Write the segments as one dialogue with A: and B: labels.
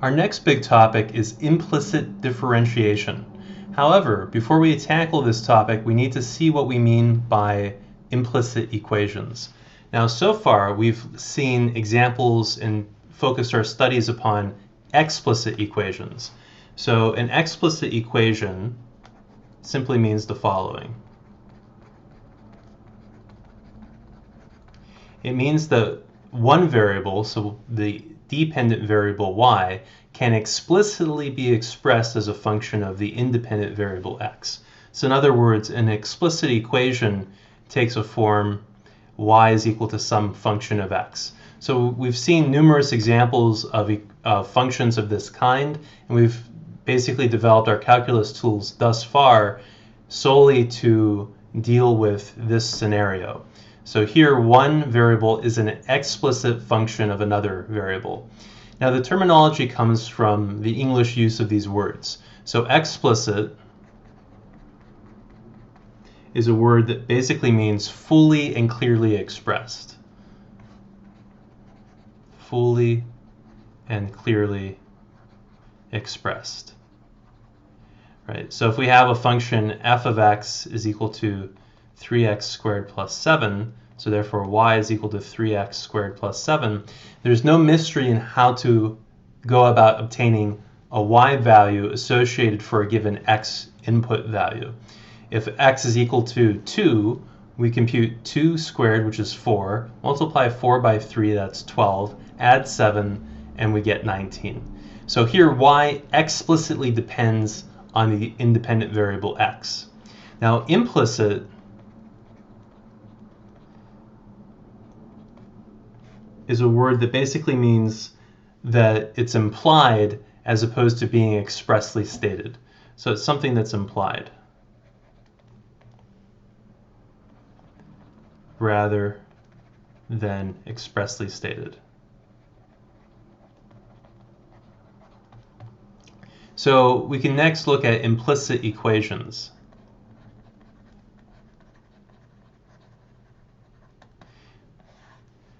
A: Our next big topic is implicit differentiation. However, before we tackle this topic, we need to see what we mean by implicit equations. Now, so far, we've seen examples and focused our studies upon explicit equations. So an explicit equation simply means the following. It means that one variable, so the dependent variable y, can explicitly be expressed as a function of the independent variable x. So in other words, an explicit equation takes a form y is equal to some function of x. So we've seen numerous examples of functions of this kind, and we've basically developed our calculus tools thus far solely to deal with this scenario. So here one variable is an explicit function of another variable. Now the terminology comes from the English use of these words. So explicit is a word that basically means fully and clearly expressed. Fully and clearly expressed. Right? So if we have a function f of x is equal to 3x squared plus 7, so therefore y is equal to 3x squared plus 7, there's no mystery in how to go about obtaining a y value associated for a given x input value. If x is equal to 2, we compute 2 squared, which is 4, multiply 4 by 3, that's 12, add 7, and we get 19. So here y explicitly depends on the independent variable x. Now implicit is a word that basically means that it's implied as opposed to being expressly stated. So it's something that's implied rather than expressly stated. So we can next look at implicit equations.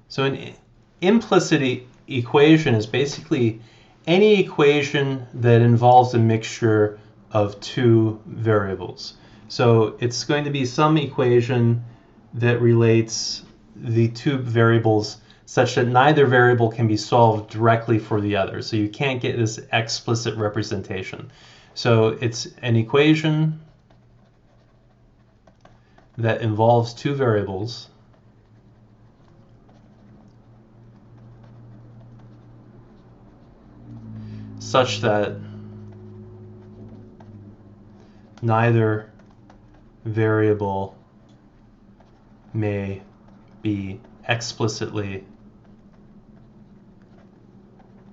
A: So an implicit equation is basically any equation that involves a mixture of two variables. So it's going to be some equation that relates the two variables such that neither variable can be solved directly for the other. So you can't get this explicit representation. So it's an equation that involves two variables such that neither variable may be explicitly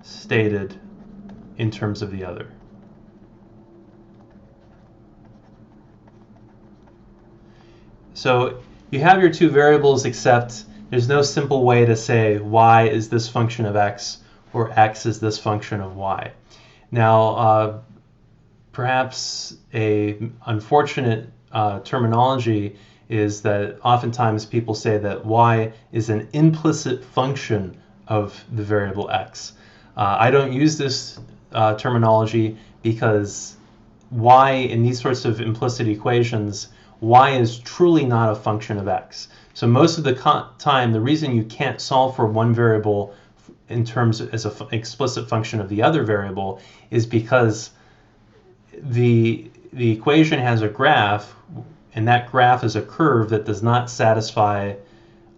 A: stated in terms of the other. So you have your two variables, except there's no simple way to say y is this function of x or x is this function of y. Now, perhaps an unfortunate terminology is that oftentimes people say that y is an implicit function of the variable x. I don't use this terminology because y in these sorts of implicit equations, y is truly not a function of x. So most of the time, the reason you can't solve for one variable in terms as an explicit function of the other variable is because the equation has a graph, and that graph is a curve that does not satisfy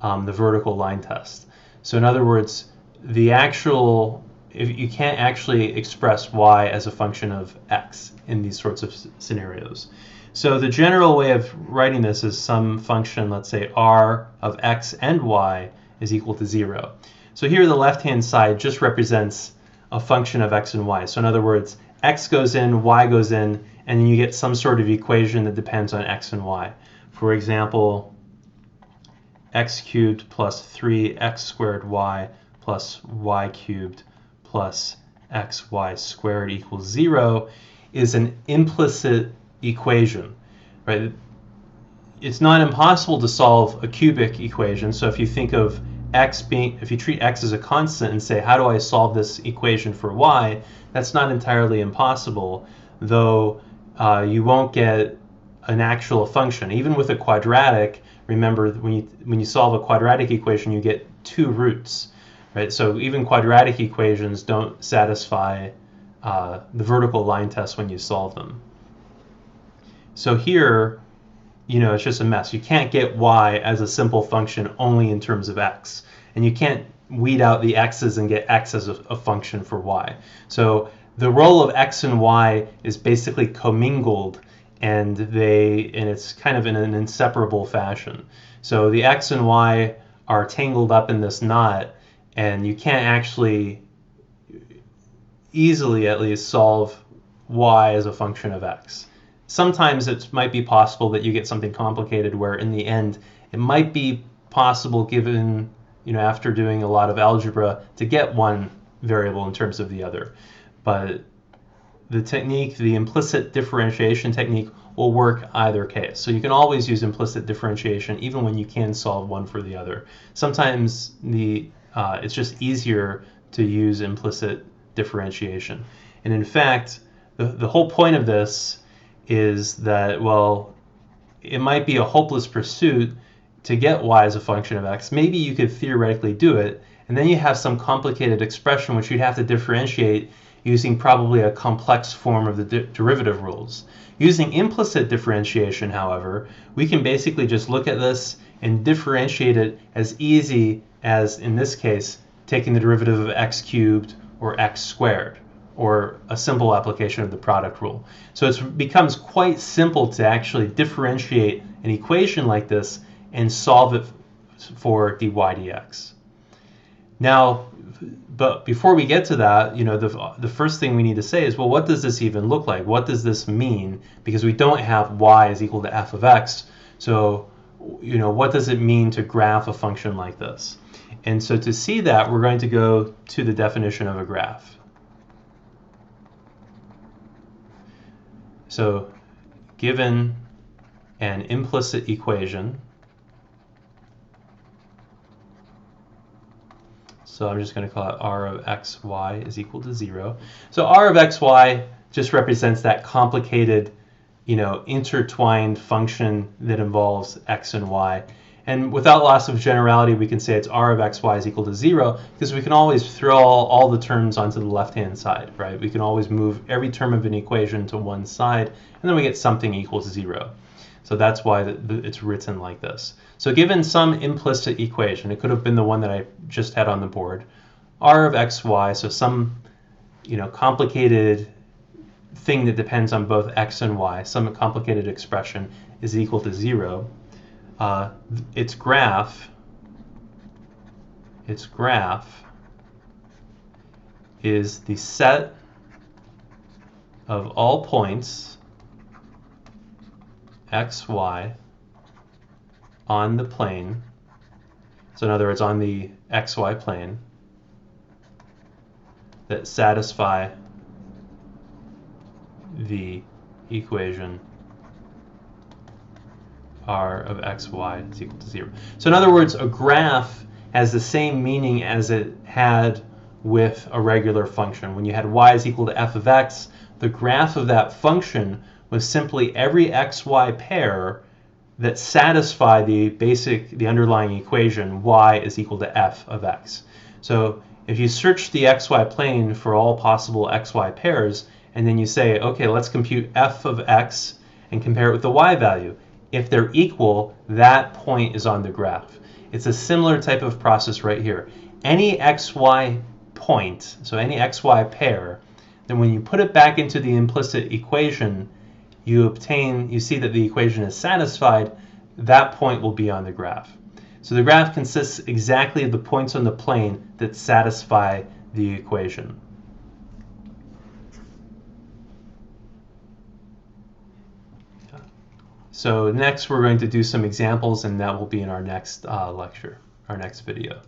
A: the vertical line test. So in other words, if you can't actually express y as a function of x in these sorts of scenarios. So the general way of writing this is some function, let's say r of x and y is equal to 0. So here the left-hand side just represents a function of x and y. So in other words, x goes in, y goes in, and then you get some sort of equation that depends on x and y. For example, x cubed plus 3x squared y plus y cubed plus xy squared equals 0 is an implicit equation, right? It's not impossible to solve a cubic equation. So if you think of if you treat x as a constant and say, how do I solve this equation for y, that's not entirely impossible, though you won't get an actual function. Even with a quadratic, remember when you solve a quadratic equation, you get two roots, right? So even quadratic equations don't satisfy the vertical line test when you solve them. So here, it's just a mess. You can't get y as a simple function only in terms of x. And you can't weed out the x's and get x as a function for y. So the role of x and y is basically commingled, and it's kind of in an inseparable fashion. So the x and y are tangled up in this knot, and you can't actually easily, at least, solve y as a function of x. Sometimes it might be possible that you get something complicated where in the end it might be possible, given after doing a lot of algebra, to get one variable in terms of the other. But the technique, the implicit differentiation technique, will work either case. So you can always use implicit differentiation even when you can solve one for the other. Sometimes it's just easier to use implicit differentiation. And in fact, the whole point of this is that, well, it might be a hopeless pursuit to get y as a function of x. Maybe you could theoretically do it, and then you have some complicated expression which you'd have to differentiate using probably a complex form of the derivative rules. Using implicit differentiation, however, we can basically just look at this and differentiate it as easy as, in this case, taking the derivative of x cubed or x squared, or a simple application of the product rule. So it becomes quite simple to actually differentiate an equation like this and solve it for dy dx. Now, but before we get to that, the first thing we need to say is, well, what does this even look like? What does this mean? Because we don't have y is equal to f of x. So, what does it mean to graph a function like this? And so to see that, we're going to go to the definition of a graph. So given an implicit equation, so I'm just going to call it r of xy is equal to 0. So r of xy just represents that complicated, intertwined function that involves x and y. And without loss of generality, we can say it's r of xy is equal to 0, because we can always throw all the terms onto the left-hand side, right? We can always move every term of an equation to one side, and then we get something equals 0. So that's why it's written like this. So given some implicit equation, it could have been the one that I just had on the board, r of xy, so some complicated thing that depends on both x and y, some complicated expression, is equal to 0. Its graph is the set of all points x, y on the plane. So in other words, on the xy plane that satisfy the equation r of xy is equal to 0. So in other words, a graph has the same meaning as it had with a regular function. When you had y is equal to f of x, the graph of that function was simply every xy pair that satisfy the underlying equation y is equal to f of x. So if you search the xy plane for all possible xy pairs, and then you say, okay, let's compute f of x and compare it with the y value. If they're equal, that point is on the graph. It's a similar type of process right here. Any xy point, so any xy pair, then when you put it back into the implicit equation, you see that the equation is satisfied, that point will be on the graph. So the graph consists exactly of the points on the plane that satisfy the equation. So next we're going to do some examples, and that will be in our next lecture, our next video.